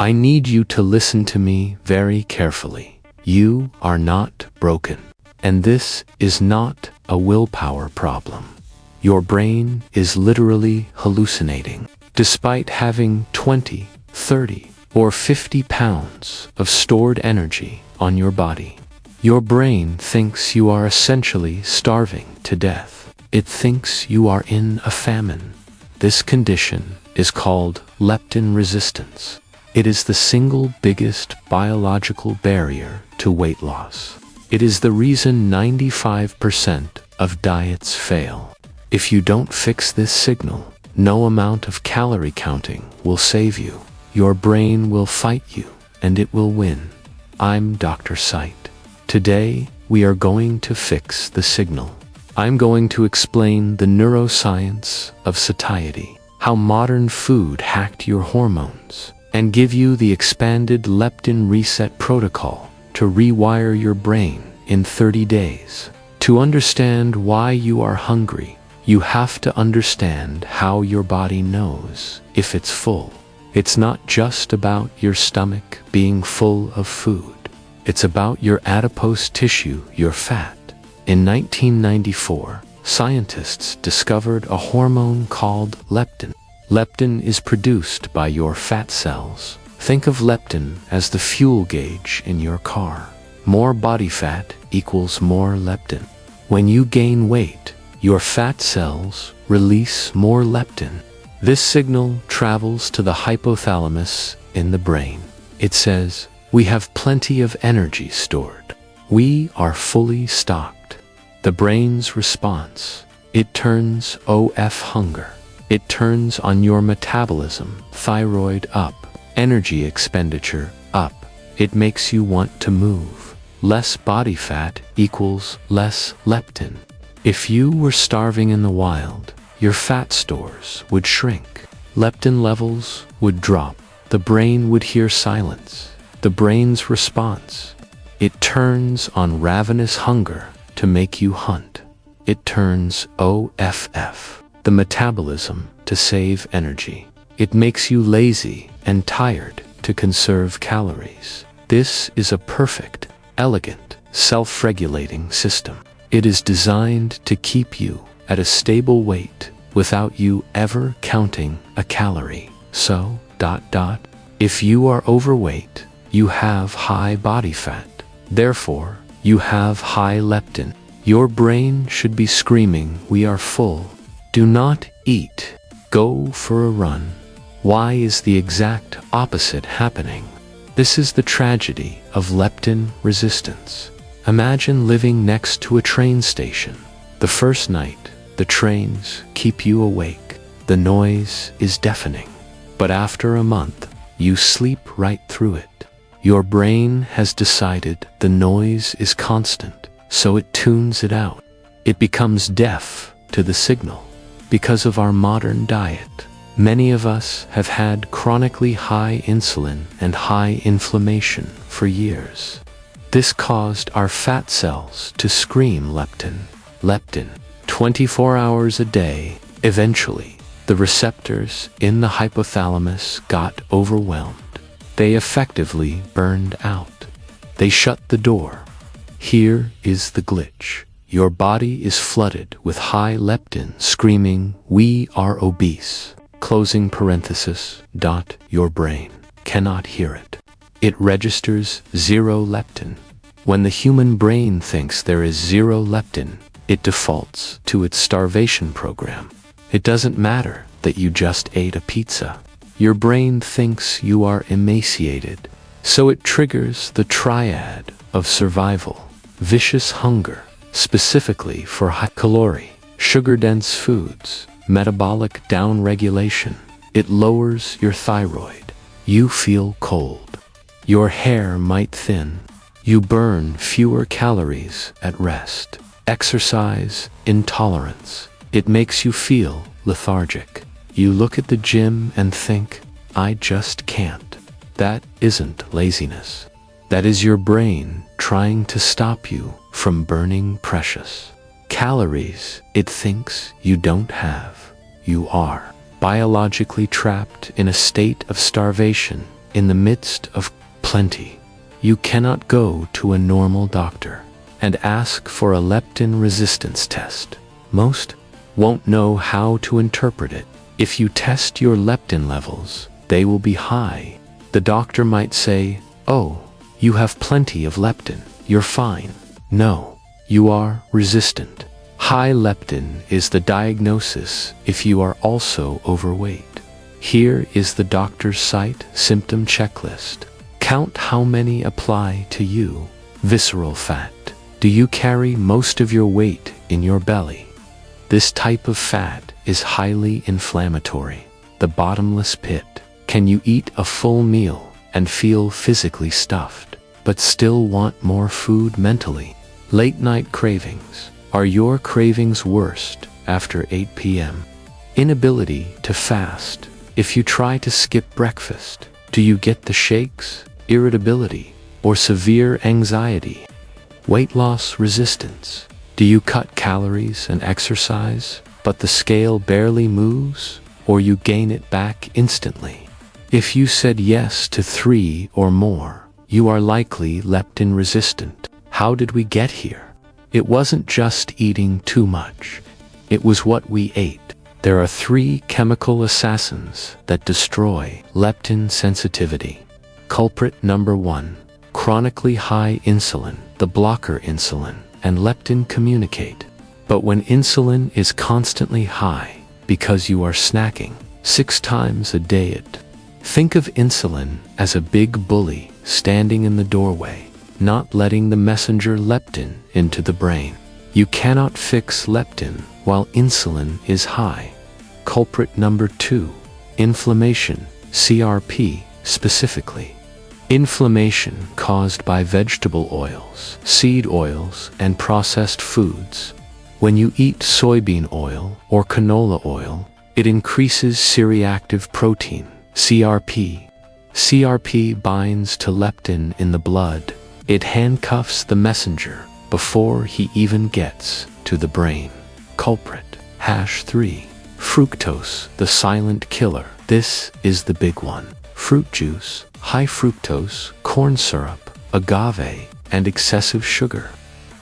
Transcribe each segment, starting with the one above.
I need you to listen to me very carefully. You are not broken. And this is not a willpower problem. Your brain is literally hallucinating. Despite having 20, 30, or 50 pounds of stored energy on your body, your brain thinks you are essentially starving to death. It thinks you are in a famine. This condition is called leptin resistance. It is the single biggest biological barrier to weight loss. It is the reason 95% of diets fail. If you don't fix this signal, no amount of calorie counting will save you. Your brain will fight you, and it will win. I'm Dr. Sight. Today, we are going to fix the signal. I'm going to explain the neuroscience of satiety, how modern food hacked your hormones, and give you the expanded leptin reset protocol to rewire your brain in 30 days. To understand why you are hungry, you have to understand how your body knows if it's full. It's not just about your stomach being full of food. It's about your adipose tissue, your fat. In 1994, scientists discovered a hormone called leptin. Leptin is produced by your fat cells. Think of leptin as the fuel gauge in your car. More body fat equals more leptin. When you gain weight, your fat cells release more leptin. This signal travels to the hypothalamus in the brain. It says, "We have plenty of energy stored. We are fully stocked." The brain's response, it turns off hunger. It turns on your metabolism, thyroid up, energy expenditure up. It makes you want to move. Less body fat equals less leptin. If you were starving in the wild, your fat stores would shrink. Leptin levels would drop. The brain would hear silence. The brain's response, it turns on ravenous hunger to make you hunt. It turns off, the metabolism, to save energy. It makes you lazy and tired to conserve calories. This is a perfect, elegant, self-regulating system. It is designed to keep you at a stable weight without you ever counting a calorie. So, if you are overweight, you have high body fat. Therefore, you have high leptin. Your brain should be screaming, "We are full. Do not eat. Go for a run." Why is the exact opposite happening? This is the tragedy of leptin resistance. Imagine living next to a train station. The first night, the trains keep you awake. The noise is deafening. But after a month, you sleep right through it. Your brain has decided the noise is constant, so it tunes it out. It becomes deaf to the signal. Because of our modern diet, many of us have had chronically high insulin and high inflammation for years. This caused our fat cells to scream leptin, 24 hours a day. Eventually, the receptors in the hypothalamus got overwhelmed. They effectively burned out. They shut the door. Here is the glitch. Your body is flooded with high leptin screaming, "We are obese." Closing parenthesis, your brain cannot hear it. It registers 0 leptin. When the human brain thinks there is 0 leptin, it defaults to its starvation program. It doesn't matter that you just ate a pizza. Your brain thinks you are emaciated, so it triggers the triad of survival, vicious hunger, specifically for high-calorie, sugar-dense foods, metabolic downregulation. It lowers your thyroid. You feel cold. Your hair might thin. You burn fewer calories at rest. Exercise intolerance. It makes you feel lethargic. You look at the gym and think, "I just can't." That isn't laziness. That is your brain trying to stop you from burning precious calories it thinks you don't have. You are biologically trapped in a state of starvation in the midst of plenty. You cannot go to a normal doctor and ask for a leptin resistance test. Most won't know how to interpret it. If you test your leptin levels, they will be high. The doctor might say, "Oh, you have plenty of leptin, you're fine." No, you are resistant. High leptin is the diagnosis if you are also overweight. Here is the doctor's site symptom checklist. Count how many apply to you. Visceral fat. Do you carry most of your weight in your belly? This type of fat is highly inflammatory. The bottomless pit. Can you eat a full meal and feel physically stuffed, but still want more food mentally? Late night cravings. Are your cravings worst after 8 p.m.? Inability to fast. If you try to skip breakfast, do you get the shakes, irritability, or severe anxiety? Weight loss resistance. Do you cut calories and exercise, but the scale barely moves, or you gain it back instantly? If you said yes to 3 or more, you are likely leptin resistant. How did we get here? It wasn't just eating too much. It was what we ate. There are 3 chemical assassins that destroy leptin sensitivity. Culprit number 1. Chronically high insulin. The blocker insulin and leptin communicate. But when insulin is constantly high because you are snacking 6 times a day, think of insulin as a big bully standing in the doorway, not letting the messenger leptin into the brain. You cannot fix leptin while insulin is high. Culprit number 2. Inflammation, CRP specifically. Inflammation caused by vegetable oils, seed oils, and processed foods. When you eat soybean oil or canola oil, it increases C-reactive protein, CRP. CRP binds to leptin in the blood. It handcuffs the messenger before he even gets to the brain. Culprit, #3. Fructose, the silent killer. This is the big one. Fruit juice, high fructose, corn syrup, agave, and excessive sugar.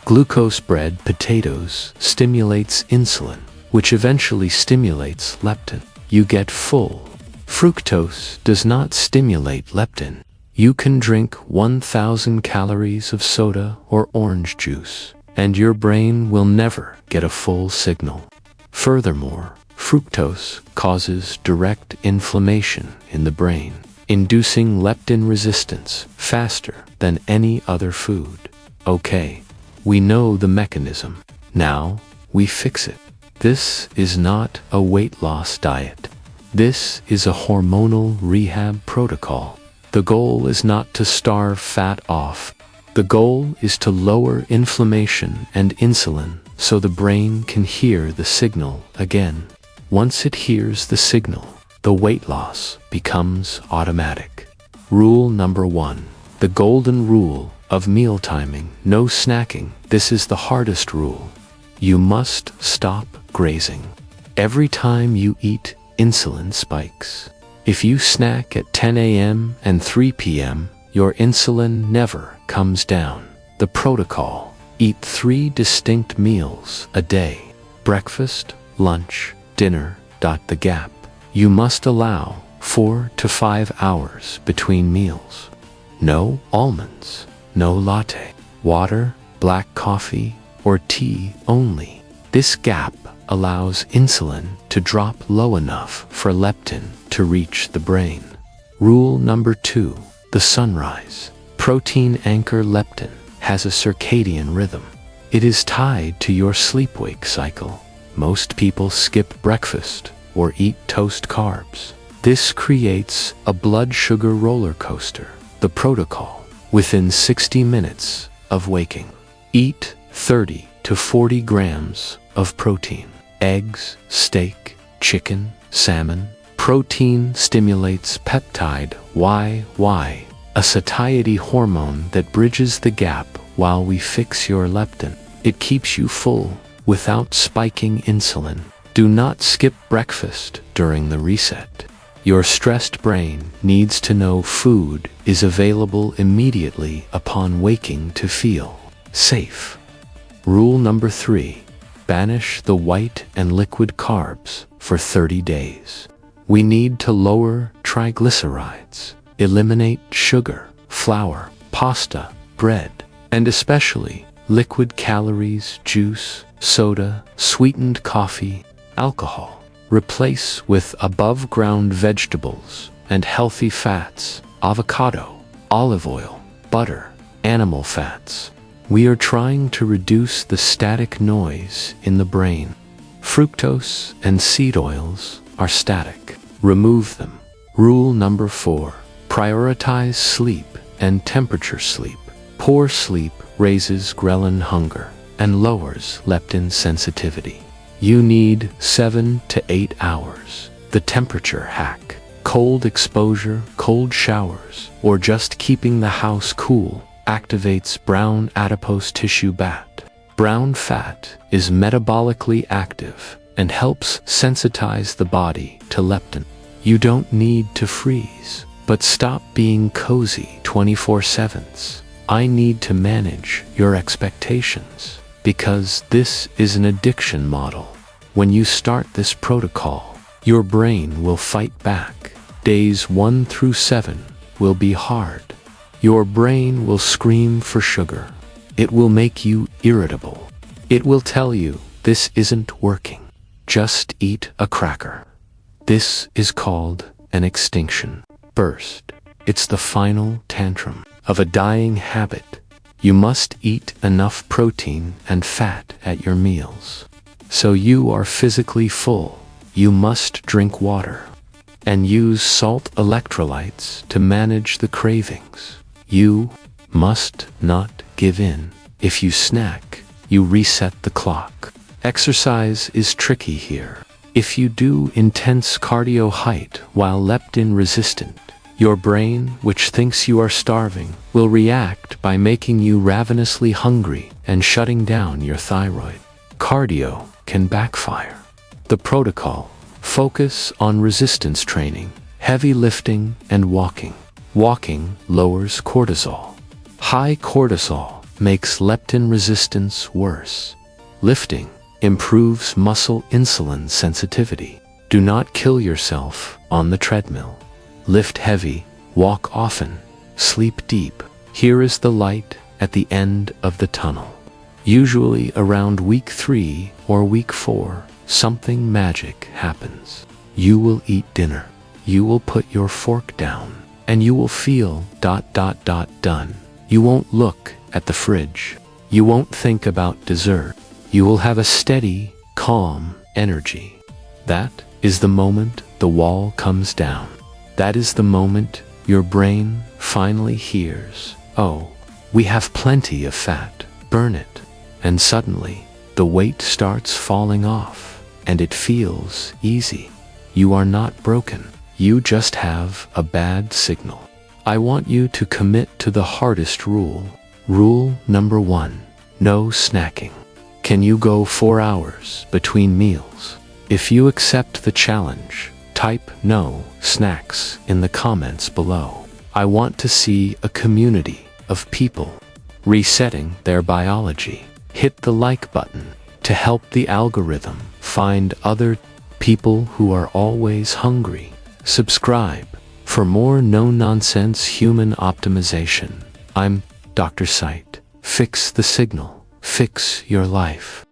Glucose-bred potatoes stimulates insulin, which eventually stimulates leptin. You get full. Fructose does not stimulate leptin. You can drink 1,000 calories of soda or orange juice, and your brain will never get a full signal. Furthermore, fructose causes direct inflammation in the brain, inducing leptin resistance faster than any other food. Okay, we know the mechanism. Now, we fix it. This is not a weight loss diet. This is a hormonal rehab protocol. The goal is not to starve fat off. The goal is to lower inflammation and insulin so the brain can hear the signal again. Once it hears the signal, the weight loss becomes automatic. Rule number 1. The golden rule of meal timing. No snacking. This is the hardest rule. You must stop grazing. Every time you eat, insulin spikes. If you snack at 10 a.m. and 3 p.m., your insulin never comes down. The protocol: eat 3 distinct meals a day. Breakfast, lunch, dinner. The gap. You must allow 4 to 5 hours between meals. No almonds, no latte, water, black coffee, or tea only. This gap allows insulin to drop low enough for leptin to reach the brain. Rule number 2. The sunrise. Protein anchor leptin has a circadian rhythm. It is tied to your sleep-wake cycle. Most people skip breakfast or eat toast carbs. This creates a blood sugar roller coaster. The protocol: within 60 minutes of waking, eat 30 to 40 grams of protein. Eggs, steak, chicken, salmon. Protein stimulates peptide, a satiety hormone that bridges the gap while we fix your leptin. It keeps you full without spiking insulin. Do not skip breakfast during the reset. Your stressed brain needs to know food is available immediately upon waking to feel safe. Rule number 3. Banish the white and liquid carbs for 30 days. We need to lower triglycerides, eliminate sugar, flour, pasta, bread, and especially liquid calories, juice, soda, sweetened coffee, alcohol. Replace with above-ground vegetables and healthy fats, avocado, olive oil, butter, animal fats. We are trying to reduce the static noise in the brain. Fructose and seed oils are static. Remove them. Rule number 4. Prioritize sleep and temperature sleep. Poor sleep raises ghrelin hunger and lowers leptin sensitivity. You need 7 to 8 hours. The temperature hack. Cold exposure, cold showers, or just keeping the house cool activates brown adipose tissue BAT. Brown fat is metabolically active and helps sensitize the body to leptin. You don't need to freeze, but stop being cozy 24/7. I need to manage your expectations, because this is an addiction model. When you start this protocol, your brain will fight back. Days 1 through 7 will be hard. Your brain will scream for sugar. It will make you irritable. It will tell you, this isn't working. Just eat a cracker. This is called an extinction burst. It's the final tantrum of a dying habit. You must eat enough protein and fat at your meals. So you are physically full. You must drink water and use salt electrolytes to manage the cravings. You must not give in. If you snack, you reset the clock. Exercise is tricky here. If you do intense cardio height while leptin resistant, your brain, which thinks you are starving, will react by making you ravenously hungry and shutting down your thyroid. Cardio can backfire. The protocol: focus on resistance training, heavy lifting, and walking. Walking lowers cortisol. High cortisol makes leptin resistance worse. Lifting improves muscle insulin sensitivity. Do not kill yourself on the treadmill. Lift heavy, walk often, sleep deep. Here is the light at the end of the tunnel. Usually around week 3 or week 4, something magic happens. You will eat dinner. You will put your fork down. And you will feel ... done. You won't look at the fridge. You won't think about dessert. You will have a steady, calm energy. That is the moment the wall comes down. That is the moment your brain finally hears, oh, we have plenty of fat, burn it. And suddenly, the weight starts falling off, and it feels easy. You are not broken. You just have a bad signal. I want you to commit to the hardest rule. Rule number 1. No snacking. Can you go 4 hours between meals? If you accept the challenge, type no snacks in the comments below. I want to see a community of people resetting their biology. Hit the like button to help the algorithm find other people who are always hungry. Subscribe for more no-nonsense human optimization. I'm Dr. Sight. Fix the signal. Fix your life.